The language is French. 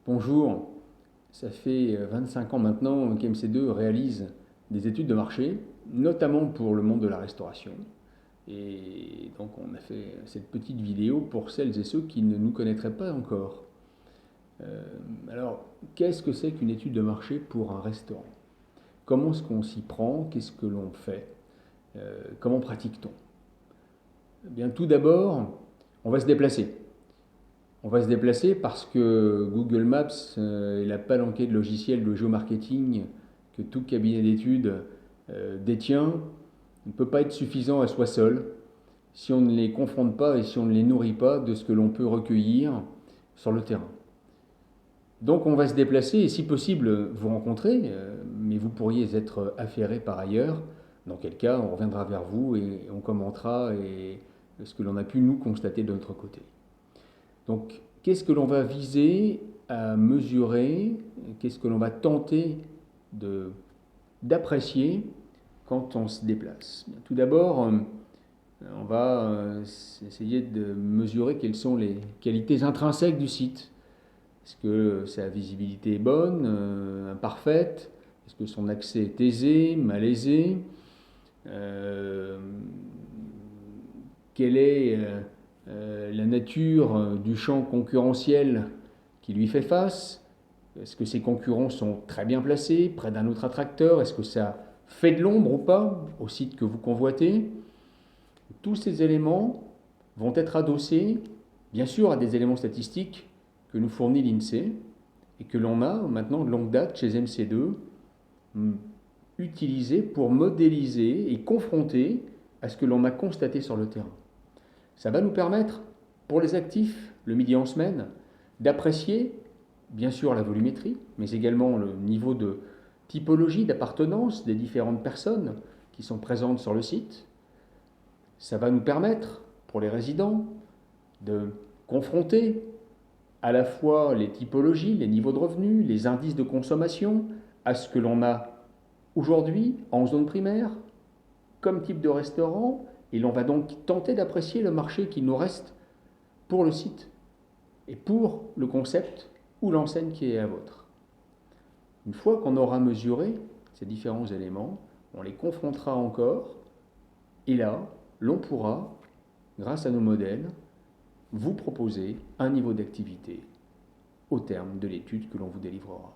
Bonjour, ça fait 25 ans maintenant qu'MC2 réalise des études de marché, notamment pour le monde de la restauration. Et donc on a fait cette petite vidéo pour celles et ceux qui ne nous connaîtraient pas encore. Euh, alors, qu'est-ce que c'est qu'une étude de marché pour un restaurant? Comment est-ce qu'on s'y prend? Qu'est-ce que l'on fait? Comment pratique-t-on? Eh bien, tout d'abord, on va se déplacer. On va se déplacer parce que Google Maps et la palanquée de logiciels de géomarketing que tout cabinet d'études détient ne peut pas être suffisant à soi seul si on ne les confronte pas et si on ne les nourrit pas de ce que l'on peut recueillir sur le terrain. Donc on va se déplacer et si possible vous rencontrer, mais vous pourriez être affairé par ailleurs, dans quel cas on reviendra vers vous et on commentera ce que l'on a pu nous constater de notre côté. Donc, qu'est-ce que l'on va viser à mesurer? Qu'est-ce que l'on va tenter d'apprécier quand on se déplace? Tout d'abord, on va essayer de mesurer quelles sont les qualités intrinsèques du site. Est-ce que sa visibilité est bonne, imparfaite? Est-ce que son accès est aisé, malaisé? Quelle est la nature du champ concurrentiel qui lui fait face? Est-ce que ses concurrents sont très bien placés, près d'un autre attracteur? Est-ce que ça fait de l'ombre ou pas au site que vous convoitez? Tous ces éléments vont être adossés, bien sûr, à des éléments statistiques que nous fournit l'INSEE et que l'on a maintenant de longue date chez MC2 utilisés pour modéliser et confronter à ce que l'on a constaté sur le terrain. Ça va nous permettre, pour les actifs, le midi en semaine, d'apprécier, bien sûr, la volumétrie, mais également le niveau de typologie d'appartenance des différentes personnes qui sont présentes sur le site. Ça va nous permettre, pour les résidents, de confronter à la fois les typologies, les niveaux de revenus, les indices de consommation, à ce que l'on a aujourd'hui en zone primaire, comme type de restaurant, et l'on va donc tenter d'apprécier le marché qui nous reste pour le site et pour le concept ou l'enseigne qui est à vôtre. Une fois qu'on aura mesuré ces différents éléments, on les confrontera encore, et là, l'on pourra, grâce à nos modèles, vous proposer un niveau d'activité au terme de l'étude que l'on vous délivrera.